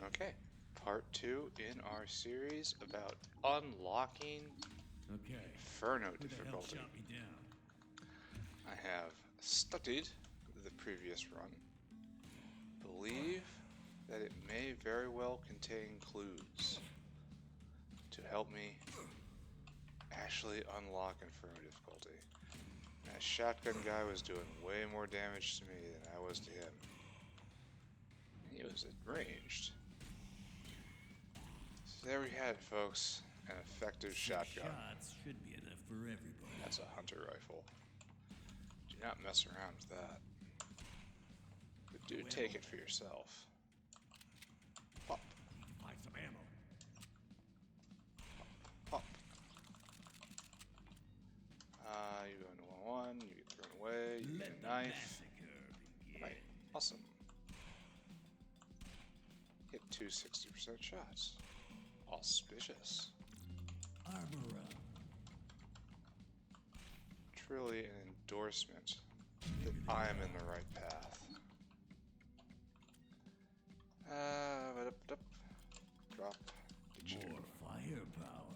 Okay, part 2 in our series about unlocking Okay. Inferno Who the hell difficulty. shot me down? I have studied the previous run, believe that it may very well contain clues to help me actually unlock Inferno difficulty. That shotgun guy was doing way more damage to me than I was to him. He was ranged. So there we had it, folks. An effective 6 shotgun. shots should be enough for everybody. That's a hunter rifle. Do not mess around with that. But do take it for yourself. Pop, Need to find some ammo. pop. You go into 1-1, you get thrown away, you get a Let the knife. massacre begin. Right, awesome. Hit 2 60% shots. Auspicious. Armor up. Truly an endorsement that I am in the right path. Drop. More firepower.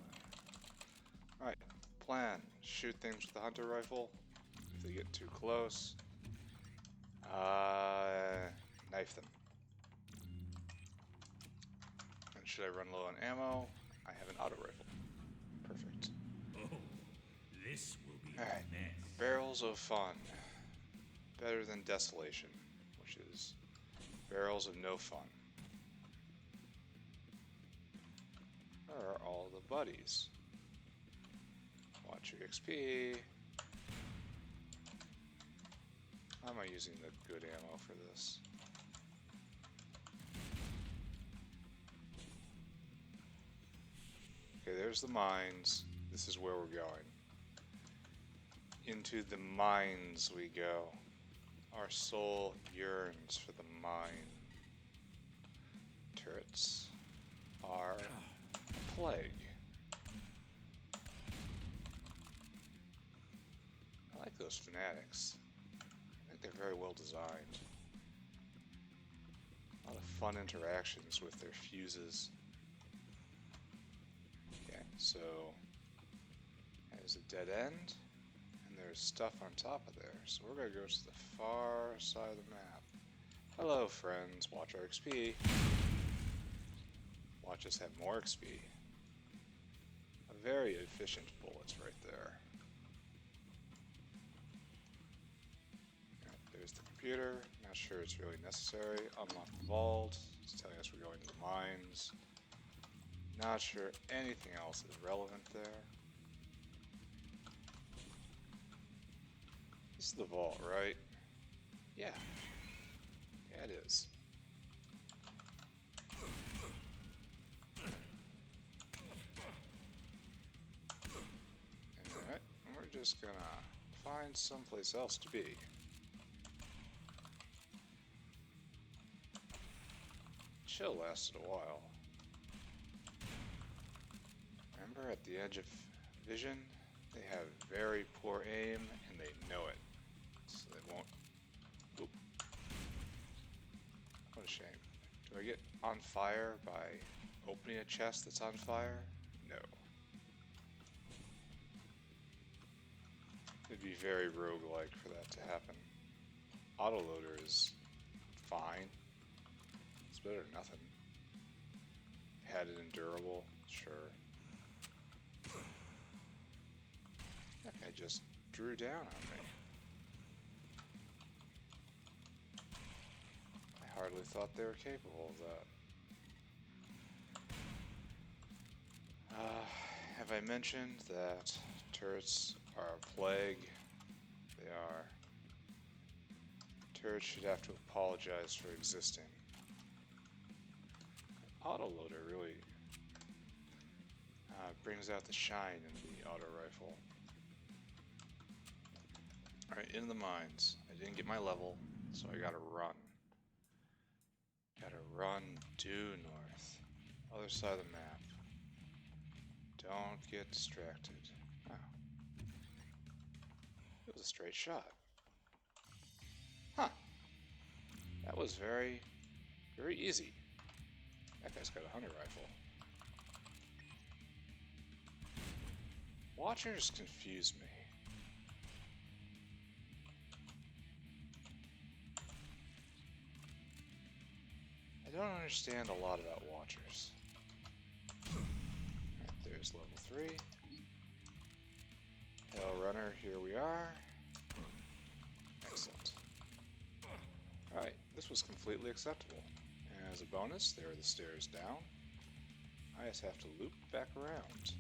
Alright, plan. Shoot things with the hunter rifle. If they get too close, knife them. And should I run low on ammo? I have an auto rifle. Perfect. Oh, this will be Alright, a mess. barrels of fun. Better than desolation, which is barrels of no fun. Where are all the buddies? Watch your XP. How am I using the good ammo for this? Okay, there's the mines. This is where we're going. Into the mines we go. Our soul yearns for the mine. Turrets are a plague. I like those fanatics. I think they're very well designed. A lot of fun interactions with their fuses. Okay, so there's a dead end, and there's stuff on top of there. So we're gonna go to the far side of the map. Hello, friends. Watch our XP. Watch us have more XP. A very efficient bullets right there. There's the computer. Not sure it's really necessary. Unlock the vault. It's telling us we're going to the mines. Not sure anything else is relevant there. This is the vault, right? Yeah. Yeah, it is. Alright, we're just gonna find someplace else to be. Chill lasted a while. Remember, at the edge of vision, they have very poor aim, and they know it. So they won't... Oop. What a shame. Do I get on fire by opening a chest that's on fire? No. It'd be very roguelike for that to happen. Autoloader is fine. It's better than nothing. Had it endurable? Sure. That guy just drew down on me. I hardly thought they were capable of that. Have I mentioned that turrets are a plague? They are. Turrets should have to apologize for existing. Autoloader really brings out the shine in the auto rifle. Alright, into the mines. I didn't get my level, so I gotta run. Gotta run due north. Other side of the map. Don't get distracted. Oh. It was a straight shot. Huh. That was very, very easy. That guy's got a hunter rifle. Watchers confuse me. I don't understand a lot about Watchers. Right, there's level 3. Hell Runner, here we are. Excellent. Alright, this was completely acceptable. And as a bonus, there are the stairs down. I just have to loop back around.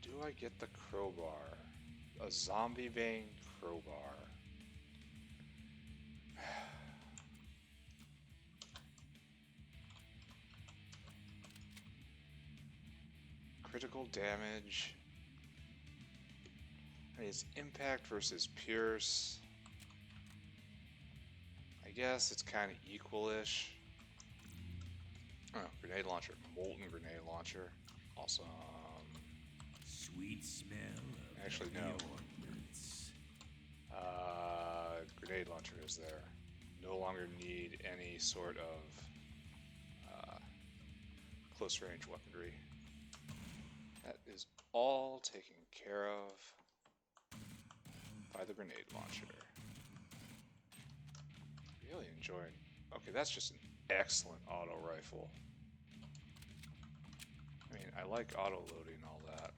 Do I get the crowbar? A zombie vein crowbar. Critical damage. I mean, it's impact versus pierce. I guess it's kind of equal-ish. Oh, grenade launcher. Molten grenade launcher. Awesome. Sweet smell of Actually, no. ordnance. Grenade launcher is there. No longer need any sort of close range weaponry. That is all taken care of by the grenade launcher. Really enjoying. Okay, that's just an excellent auto rifle. I mean, I like auto loading and all that.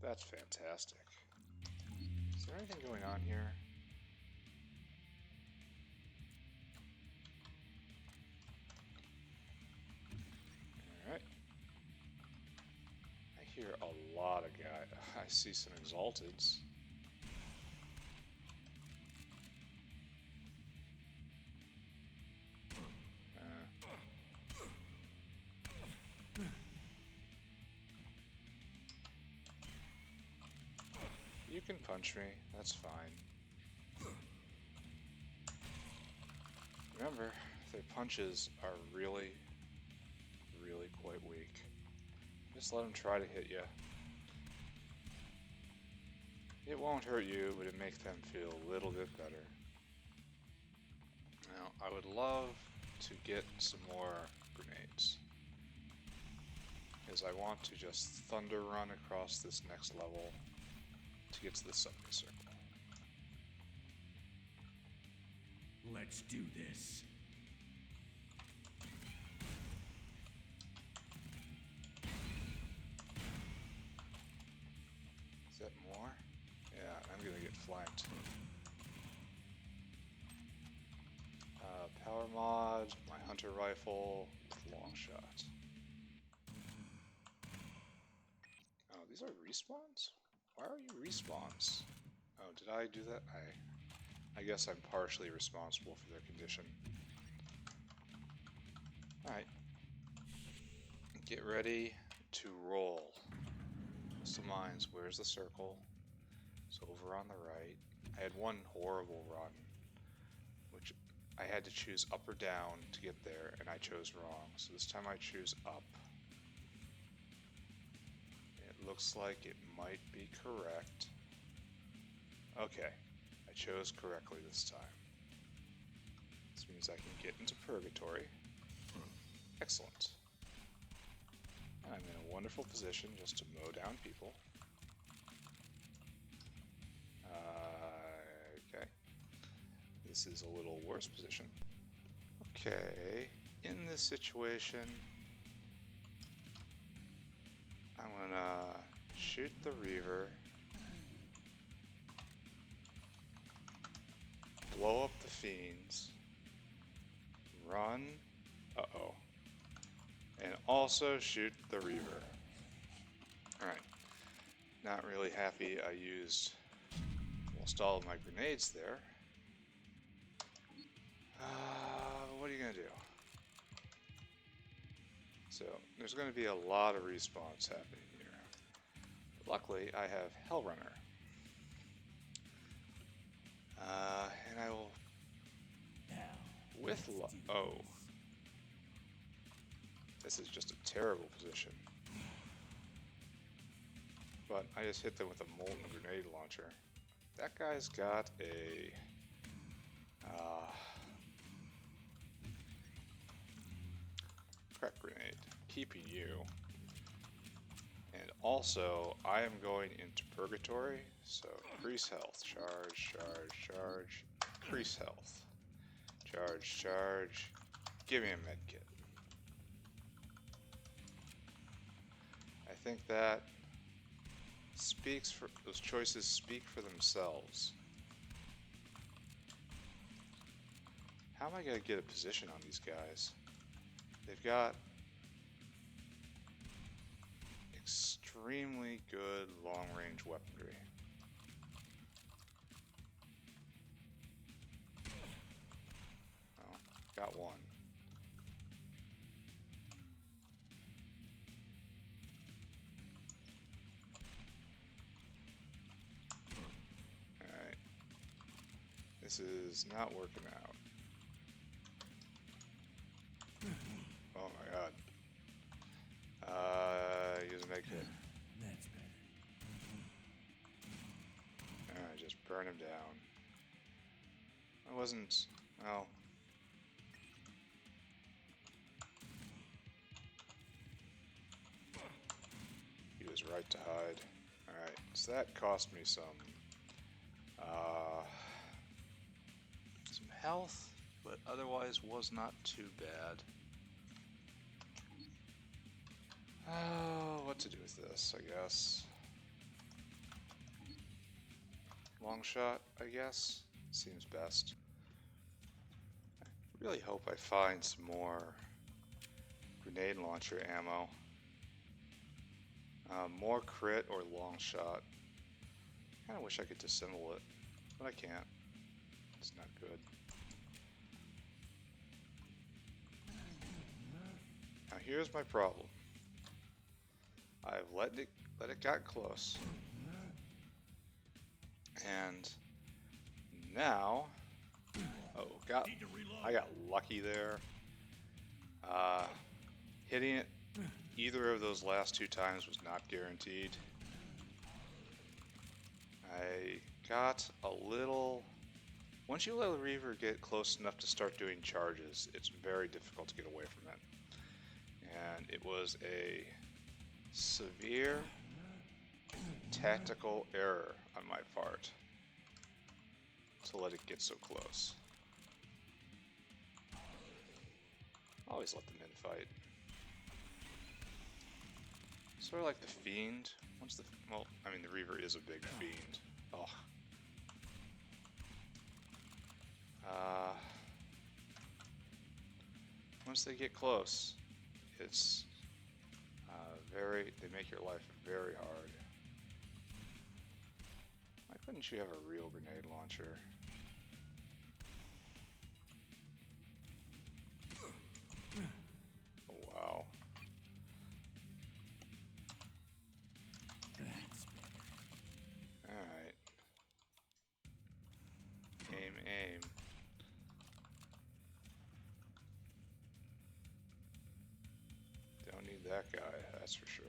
That's fantastic. Is there anything going on here? Alright. I hear a lot of guys. I see some exalteds. You can punch me, that's fine. Remember, their punches are really, really quite weak. Just let them try to hit you. It won't hurt you, but it makes them feel a little bit better. Now, I would love to get some more grenades, because I want to just thunder run across this next level to get to the semicircle. Let's do this. Is that more? Yeah, I'm gonna get flanked. Power mod, my hunter rifle with long shot. Oh, these are respawns? Why are you respawns? Oh, did I do that? I guess I'm partially responsible for their condition. Alright. Get ready to roll. Coastal Mines, where's the circle? It's over on the right. I had one horrible run, which I had to choose up or down to get there, and I chose wrong. So this time I choose up. It looks like it might be correct. Okay, I chose correctly this time. This means I can get into purgatory. Excellent. I'm in a wonderful position just to mow down people. Okay. This is a little worse position. Okay, in this situation, I'm gonna shoot the Reaver, blow up the Fiends, run, uh-oh, and also shoot the Reaver. Alright, not really happy I used almost all of my grenades there. What are you gonna do? So, there's gonna be a lot of respawns happening here. But luckily, I have Hellrunner. And I will... With oh. This is just a terrible position. But I just hit them with a molten grenade launcher. That guy's got a... crack grenade, keeping you. And also, I am going into purgatory, so increase health, charge, charge, charge, increase health, charge, charge, give me a med kit. I think that speaks for, those choices speak for themselves. How am I going to get a position on these guys? They've got extremely good long-range weaponry. Oh, got one. Alright. This is not working out. Oh my god. Use a med kit. That's better. Alright, just burn him down. I wasn't... well... he was right to hide. Alright, so that cost me some health, but otherwise was not too bad. What to do with this, I guess. Long shot, I guess, seems best. I really hope I find some more grenade launcher ammo. More crit or long shot. Kinda wish I could disassemble it, but I can't. It's not good. Now here's my problem. I've let it get close. And now, oh, I got lucky there. Hitting it either of those last two times was not guaranteed. I got a little... once you let the Reaver get close enough to start doing charges, it's very difficult to get away from it. And it was a severe tactical error on my part to let it get so close. Always let the men fight. Sort of like the Fiend. Once the... well, I mean, the Reaver is a big fiend. Oh. Once they get close, it's they make your life very hard. Why couldn't you have a real grenade launcher? Oh, wow. Alright. Aim, aim. Don't need that guy, that's for sure.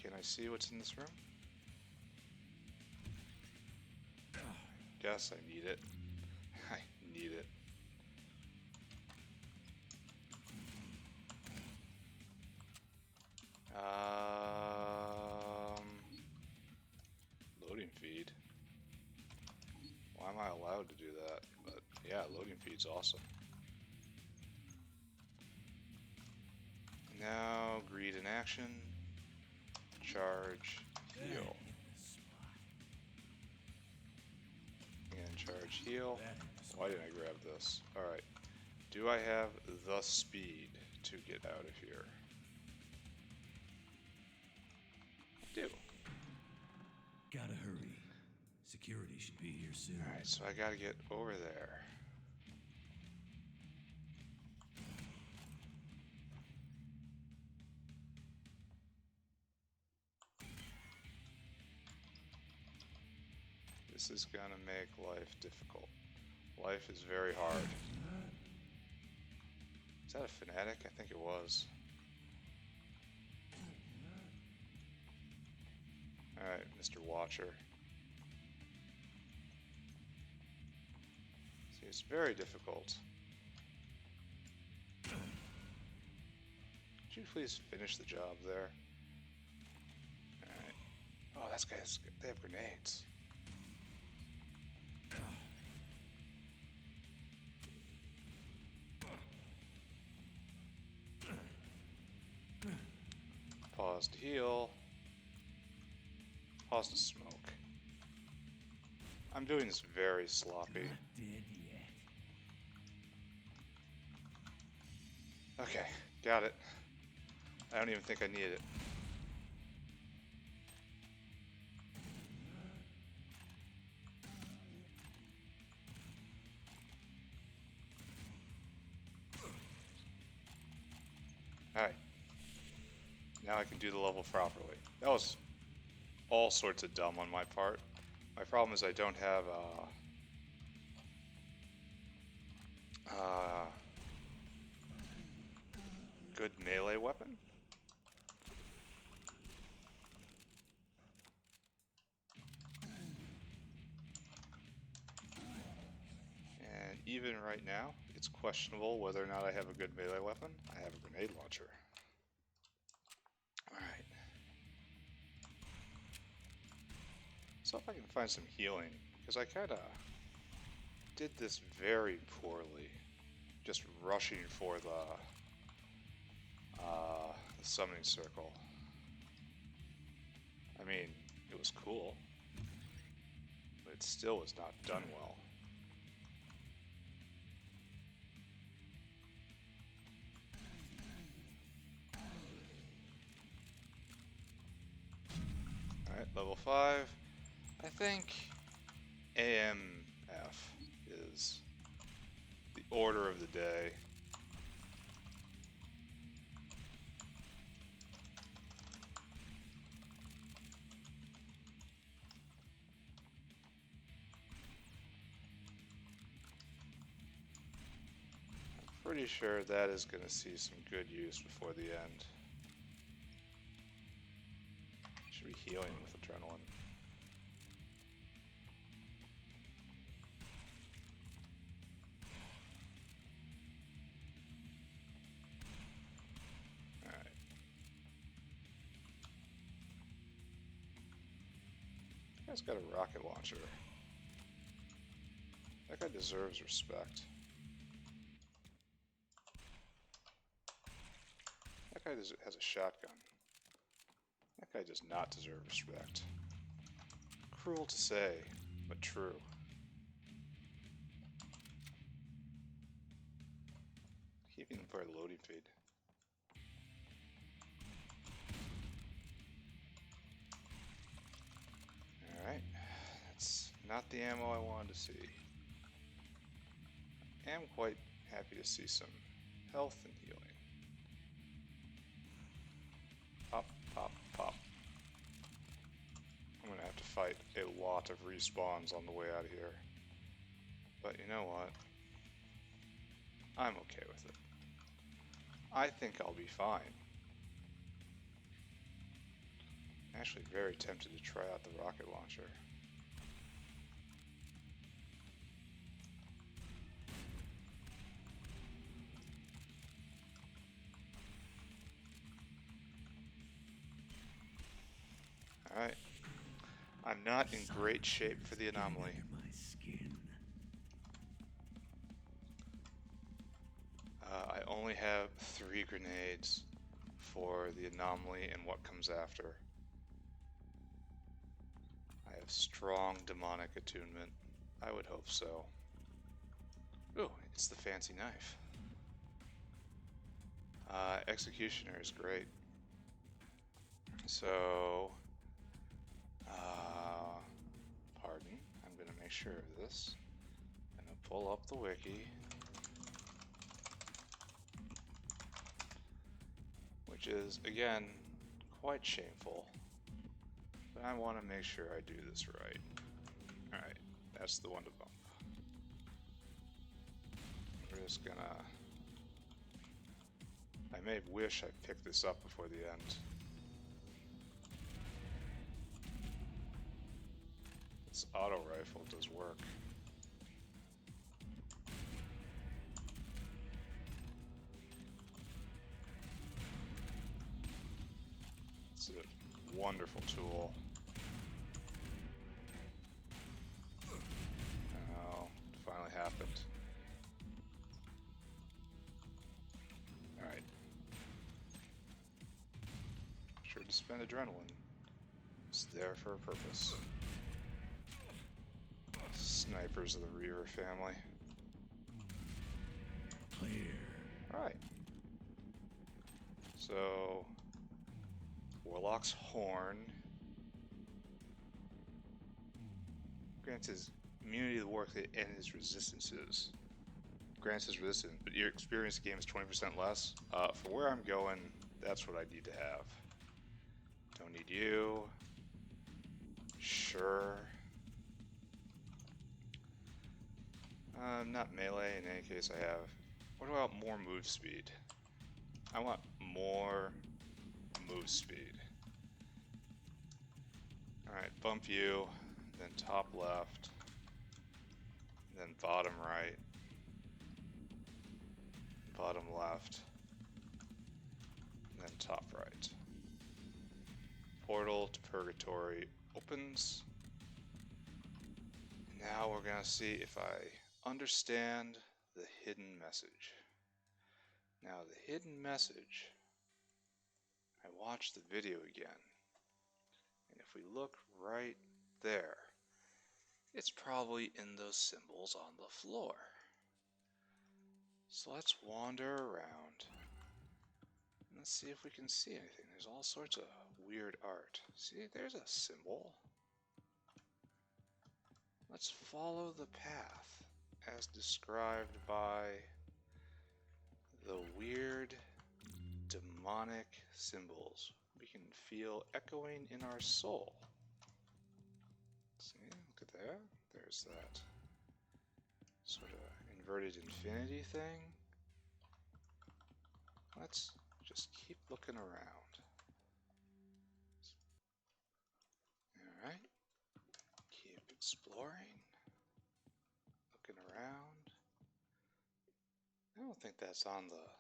Can I see what's in this room? Guess I need it. I need it. Loading feed. Why am I allowed to do that? But yeah, loading feed's awesome. Now, greed in action. Charge, heal. And charge, heal. Why didn't I grab this? Alright. Do I have the speed to get out of here? I do. Gotta hurry. Security should be here soon. Alright, so I gotta get over there. This is gonna make life difficult. Life is very hard. Is that a fanatic? I think it was. Alright, Mr. Watcher. See, it's very difficult you please finish the job there? Alright. Oh, that's guys, they have grenades. Pause to heal. Pause to smoke. I'm doing this very sloppy. Not dead yet. Okay, got it. I don't even think I need it. Alright. Now I can do the level properly. That was all sorts of dumb on my part. My problem is I don't have good melee weapon. And even right now, it's questionable whether or not I have a good melee weapon. I have a grenade launcher. Alright. So if I can find some healing, because I kinda did this very poorly. Just rushing for the summoning circle. I mean, it was cool, but it still was not done well. Alright, level 5. I think AMF is the order of the day. I'm pretty sure that is going to see some good use before the end. Should be healing with adrenaline. Alright. This guy's got a rocket launcher. That guy deserves respect. That guy has a shotgun. That guy does not deserve respect. Cruel to say, but true. Keeping him for a loading feed. Alright, that's not the ammo I wanted to see. I am quite happy to see some health and healing. Pop, pop, pop. I'm gonna have to fight a lot of respawns on the way out of here. But you know what? I'm okay with it. I think I'll be fine. I'm actually very tempted to try out the rocket launcher. Alright. I'm not in great shape for the anomaly. My skin. I only have 3 grenades for the anomaly and what comes after. I have strong demonic attunement. I would hope so. Ooh, it's the fancy knife. Executioner is great. So, pardon, I'm going to make sure of this. I'm going to pull up the wiki. Which is, again, quite shameful. But I want to make sure I do this right. Alright, that's the one to bump. We're just gonna... I may wish I picked this up before the end. This auto rifle does work. This is a wonderful tool. Oh, it finally happened. Alright. Sure to spend adrenaline. It's there for a purpose. Snipers of the Reaver family. Clear. Alright. So, Warlock's Horn grants his immunity to the war and his resistances. Grants his resistance, but your experience gain is 20% less. For where I'm going, that's what I need to have. Don't need you. Sure. Not melee in any case I have. What about more move speed? I want more move speed. Alright, bump you, then top left, then bottom right, bottom left, and then top right. Portal to Purgatory opens. Now we're gonna see if I understand the hidden message. Now the hidden message, I watched the video again, and if we look right there, it's probably in those symbols on the floor. So let's wander around, and let's see if we can see anything. There's all sorts of weird art. See, there's a symbol. Let's follow the path as described by the weird demonic symbols we can feel echoing in our soul. See, look at that. There's that sort of inverted infinity thing. Let's just keep looking around. Alright. Keep exploring. Looking around. I don't think that's on the...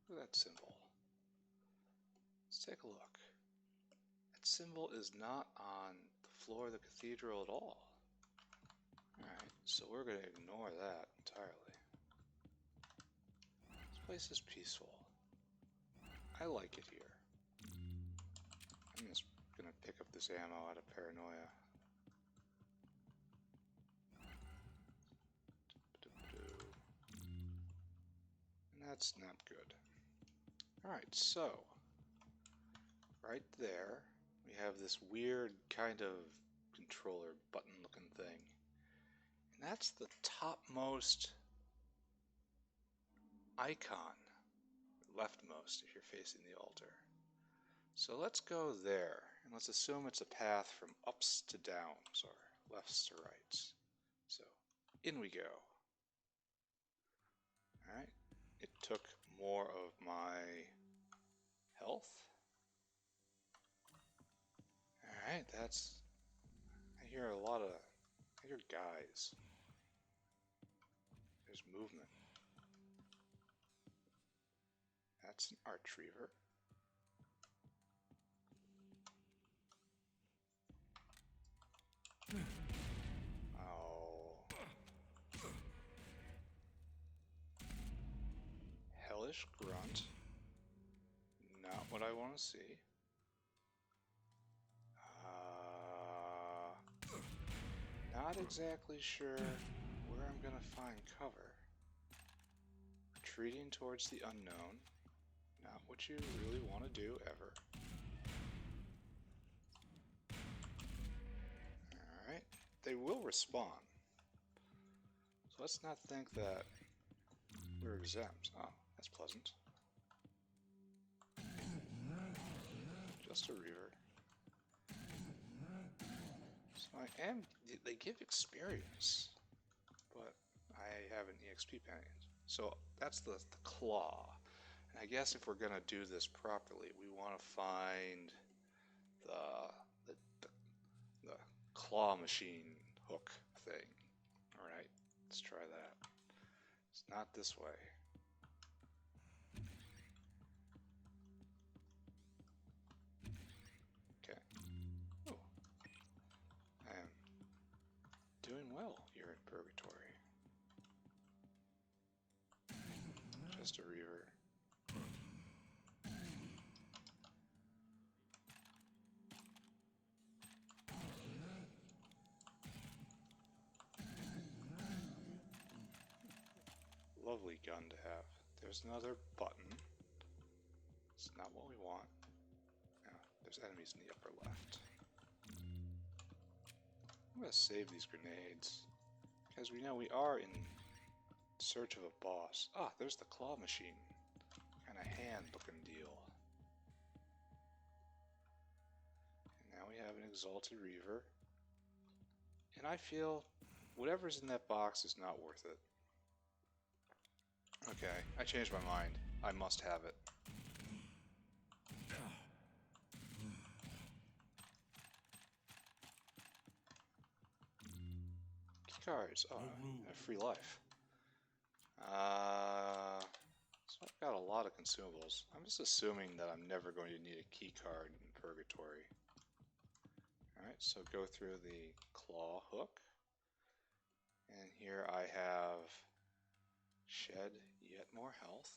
Look at that symbol. Let's take a look. That symbol is not on the floor of the cathedral at all. Alright, so we're going to ignore that entirely. This place is peaceful. I like it here. I'm just going to pick up this ammo out of paranoia. And that's not good. Alright, so right there we have this weird kind of controller button looking thing. And that's the topmost icon, leftmost if you're facing the altar. So let's go there, and let's assume it's a path from ups to downs, or lefts to rights. So, in we go. Alright, it took more of my health. Alright, that's... I hear I hear guys. There's movement. That's an archreaver. Oh. Hellish grunt. Not what I want to see. Not exactly sure where I'm gonna find cover. Retreating towards the unknown. Not what you really want to do ever. Alright. They will respawn. So let's not think that we're exempt. Oh, that's pleasant. Just a reaver. So they give experience, but I have an EXP penny. So that's the claw. And I guess if we're gonna do this properly, we want to find the claw machine hook thing. All right, let's try that. It's not this way. lovely gun to have. There's another button. It's not what we want. Yeah, there's enemies in the upper left. I'm gonna save these grenades, because we know we are in search of a boss. Ah, there's the claw machine. Kind of hand-looking deal. And now we have an Exalted Reaver. And I feel whatever's in that box is not worth it. Okay, I changed my mind. I must have it. Keycards. Oh, I have free life. So I've got a lot of consumables. I'm just assuming that I'm never going to need a keycard in Purgatory. Alright, so go through the claw hook. And here I have shed yet more health.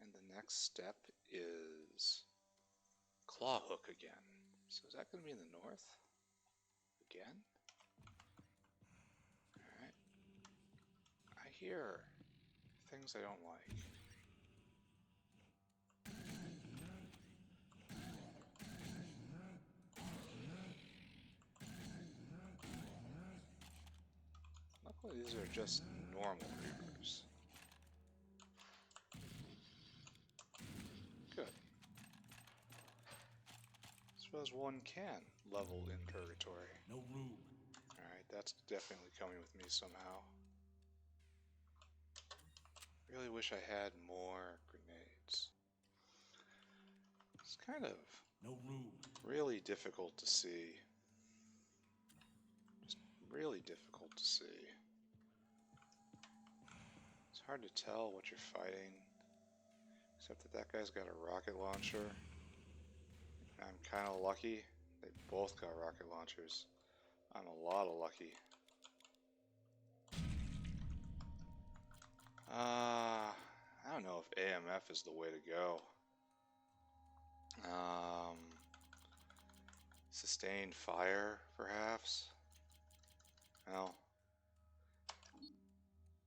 And the next step is claw hook again. So is that going to be in the north? Again? Alright. I hear things I don't like. Luckily these are just normal reapers. Good. Suppose one can level in Purgatory. No room. Alright, that's definitely coming with me somehow. Really wish I had more grenades. It's kind of No room. really difficult to see. Just really difficult to see. It's hard to tell what you're fighting. Except that that guy's got a rocket launcher. I'm kind of lucky. They both got rocket launchers. I'm a lot of lucky. I don't know if AMF is the way to go. Sustained fire, perhaps? Well,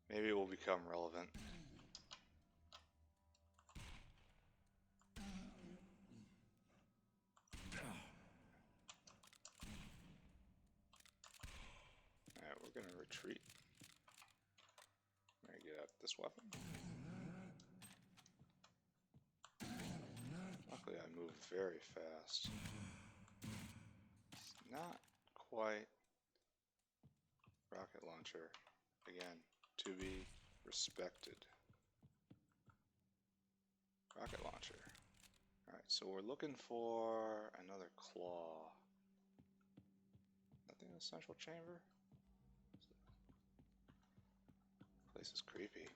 maybe it will become relevant. Alright, we're gonna retreat. I'm gonna get out this weapon. Luckily I move very fast. It's not quite rocket launcher. Again, to be respected. Rocket launcher. Alright, so we're looking for another claw. Nothing in the central chamber? This place is creepy.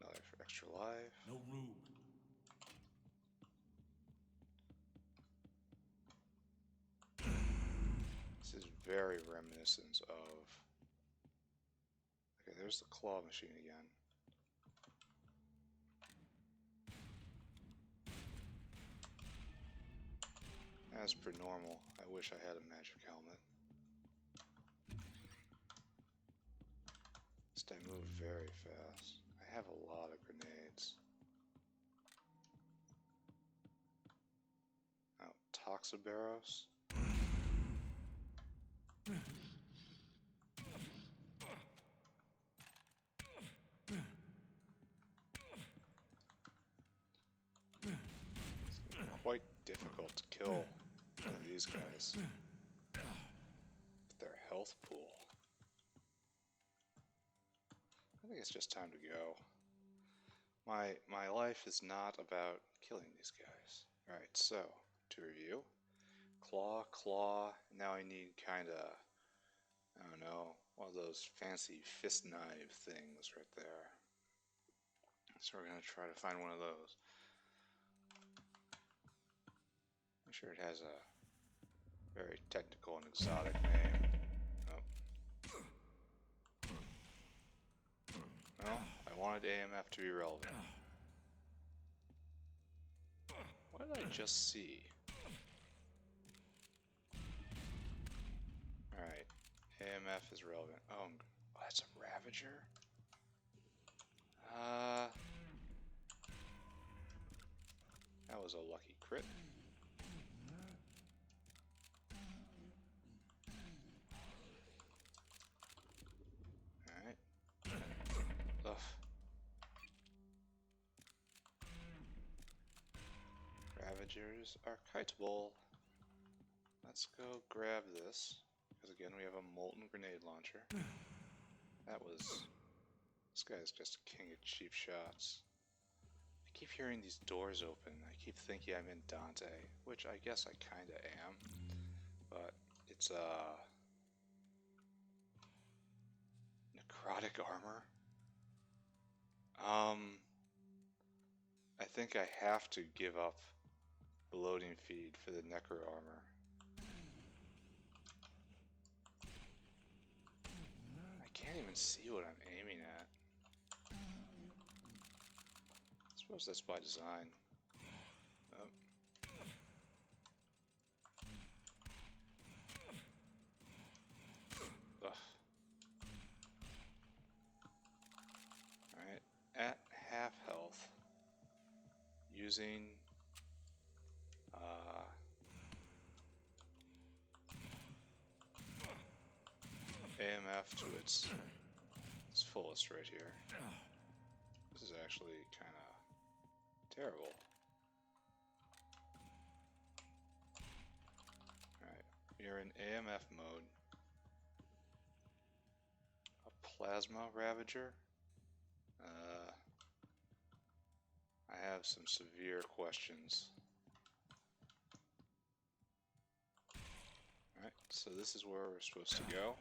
Another for extra life. No room. This is very reminiscent of... Okay, there's the claw machine again. As per normal, I wish I had a magic helmet. Just I move very fast. I have a lot of grenades. Oh, Toxobaros. It's quite difficult to kill one of these guys with their health pool. I think it's just time to go. My life is not about killing these guys. Alright, so, to review. Claw, claw, now I need kinda, I don't know, one of those fancy fist knife things right there. So we're gonna try to find one of those. I'm sure it has a very technical and exotic name. Oh. Well, I wanted AMF to be relevant. What did I just see? Alright, AMF is relevant. Ravager. That was a lucky crit. Alright. Ugh. Ravagers are kiteable. Let's go grab this. Because again, we have a molten grenade launcher. This guy's just a king of cheap shots. I keep hearing these doors open. I keep thinking I'm in Dante, which I guess I kinda am. But it's, necrotic armor. I think I have to give up the loading feed for the necro armor. I can't even see what I'm aiming at. I suppose that's by design. Oh. Ugh. Alright, at half health, using AMF to its fullest right here. This is actually kind of terrible. Alright, we are in AMF mode. A plasma ravager. I have some severe questions. Alright, so this is where we're supposed to go.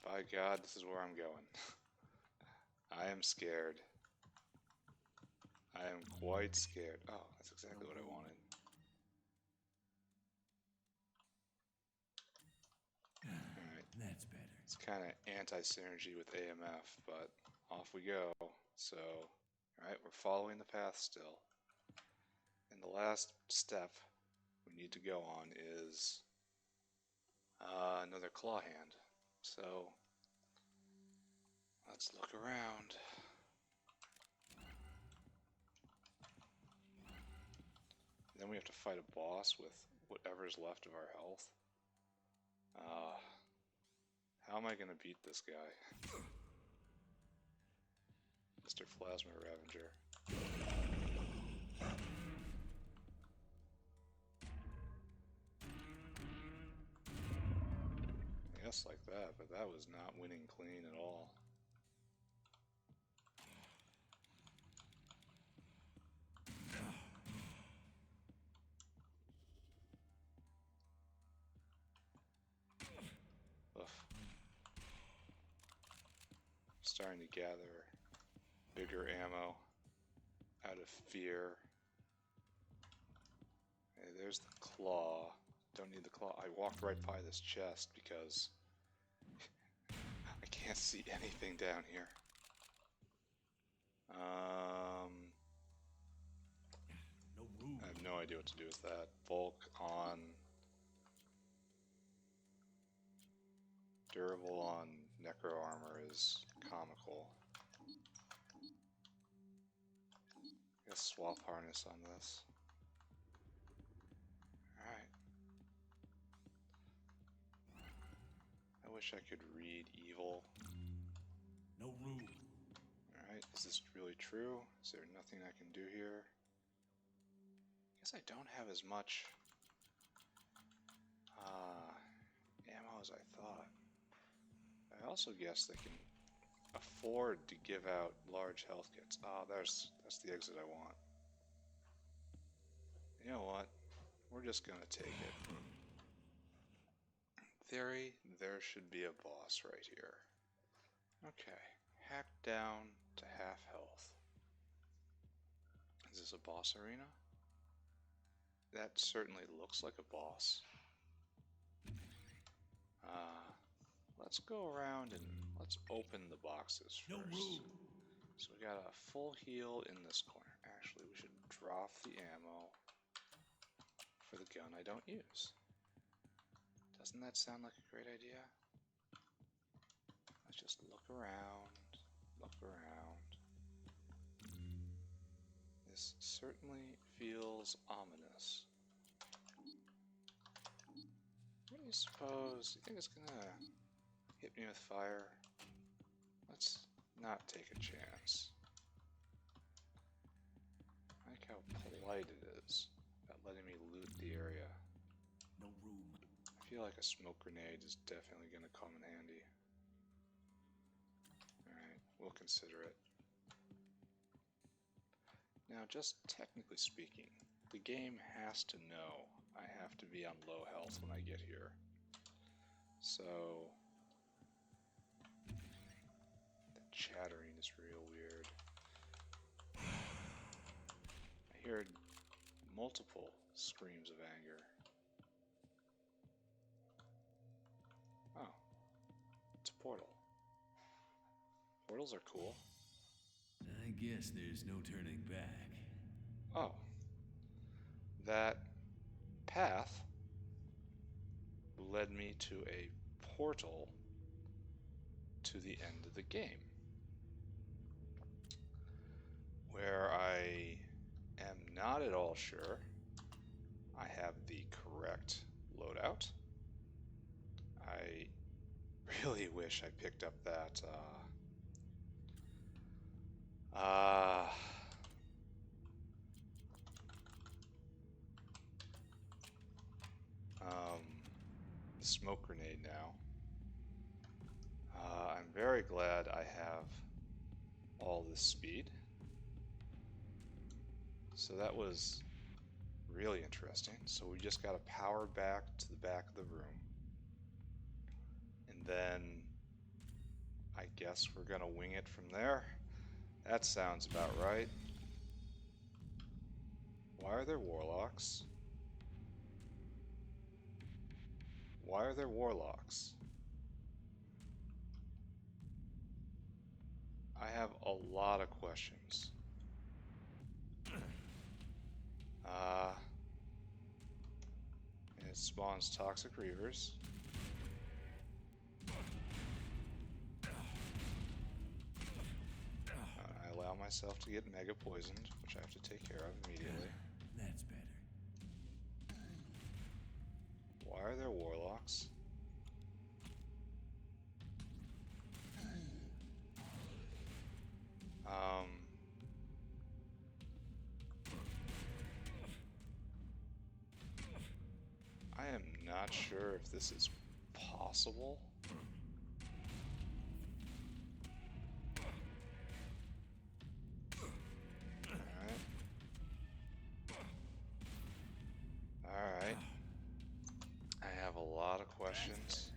By God, this is where I'm going. I am scared. I am quite scared. Oh, that's exactly what I wanted. Alright. That's better. It's kind of anti-synergy with AMF, but off we go. So, alright, we're following the path still. And the last step we need to go on is another claw hand. So, let's look around. Then we have to fight a boss with whatever's left of our health. How am I going to beat this guy? Mr. Plasma Ravager. Yes, like that, but that was not winning clean at all. Ugh. Starting to gather bigger ammo out of fear. Hey, there's the claw. Don't need the claw. I walked right by this chest because I can't see anything down here. No room. I have no idea what to do with that. Bulk on. Durable on necro armor is comical. I guess swap harness on this. Alright. I wish I could read evil. No room. Alright, is this really true? Is there nothing I can do here? I guess I don't have as much ammo as I thought. I also guess they can afford to give out large health kits. Ah, that's the exit I want. You know what? We're just gonna take it. In theory, there should be a boss right here. Okay, hack down to half health. Is this a boss arena? That certainly looks like a boss. Let's go around and let's open the boxes first. No room. So we got a full heal in this corner. Actually, we should drop the ammo for the gun I don't use. Doesn't that sound like a great idea? Let's just look around, look around. This certainly feels ominous. What do you suppose? You think it's gonna hit me with fire? Let's not take a chance. I like how polite it is about letting me loot the area. No room. I feel like a smoke grenade is definitely gonna come in handy. Alright, we'll consider it. Now, just technically speaking, the game has to know I have to be on low health when I get here. So, the chattering is real weird. I hear multiple screams of anger. Oh, it's a portal. Portals are cool. I guess there's no turning back. Oh, that path led me to a portal to the end of the game, where I am not at all sure I have the correct loadout. I really wish I picked up that the smoke grenade now. I'm very glad I have all this speed. So that was really interesting. So we just got to power back to the back of the room. And then I guess we're going to wing it from there. That sounds about right. Why are there warlocks? Why are there warlocks? I have a lot of questions. And it spawns toxic reavers. I allow myself to get mega poisoned, which I have to take care of immediately. That's better. Why are there warlocks? I am not sure if this is possible. Alright. I have a lot of questions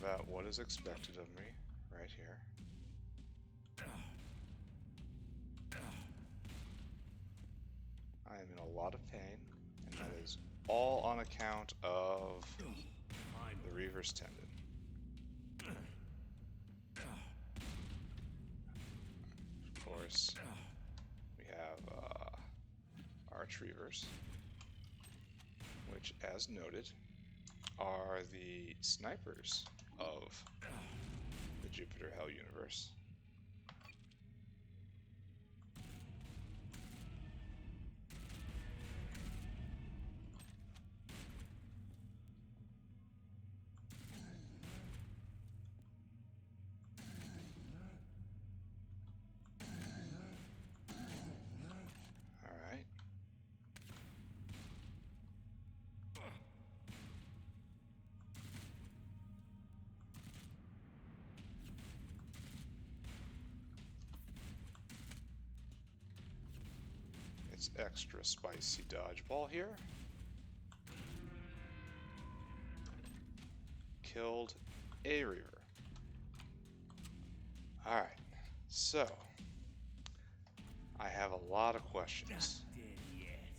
about what is expected of me right here. I am in a lot of pain, and that is all on account of the Reaver's Tendon. Of course, we have Arch Reavers, which, as noted, are the snipers of the Jupiter Hell universe. Alright. It's extra spicy dodgeball here. Killed a Reaver. Alright, so I have a lot of questions. Not dead yet.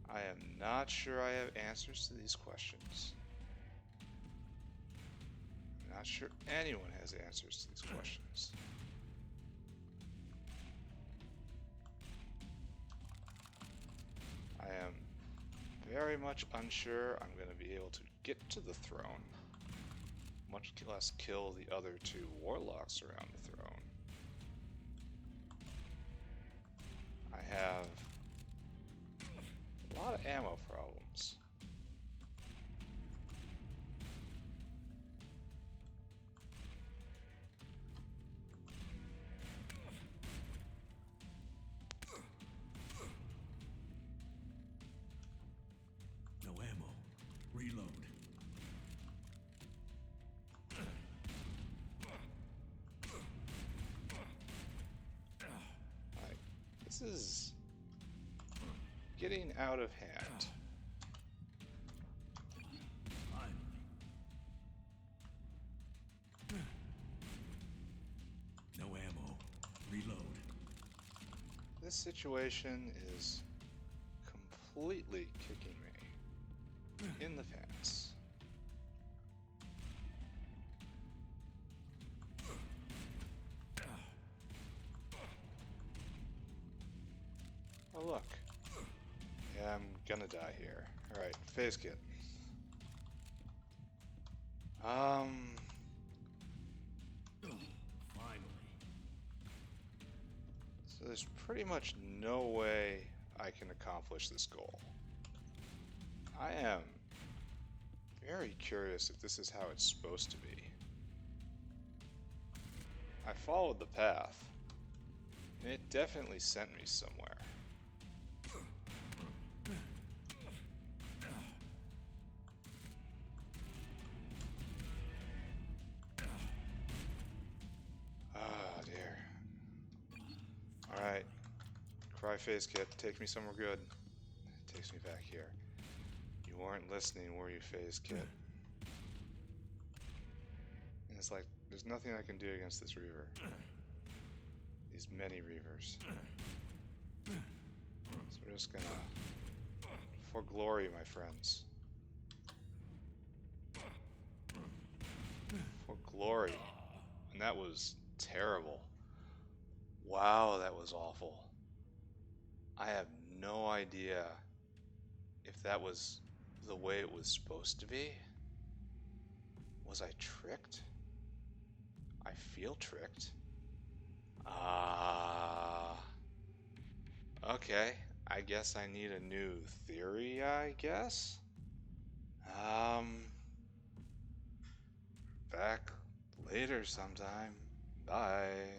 I am not sure I have answers to these questions. I'm not sure anyone has answers to these questions. I am very much unsure I'm going to be able to get to the throne much less kill the other two warlocks around the throne. I have a lot of ammo problems. No ammo. Reload. Alright, this is getting out of hand. No ammo. Reload. This situation is completely kicking me in the pants. Oh look. Yeah, I'm gonna die here. Alright, phase kit. Finally. So there's pretty much no way I can accomplish this goal. I am very curious if this is how it's supposed to be. I followed the path, and it definitely sent me somewhere. Oh dear. Alright. Cry phase kit, take me somewhere good. It takes me back here. You weren't listening, were you, phase kit? And it's like, there's nothing I can do against this reaver. These many reavers. So we're just gonna... For glory, my friends. For glory. And that was terrible. Wow, that was awful. I have no idea if that was the way it was supposed to be. Was I tricked? I feel tricked. Okay. I guess I need a new theory, I guess? Back later sometime. Bye.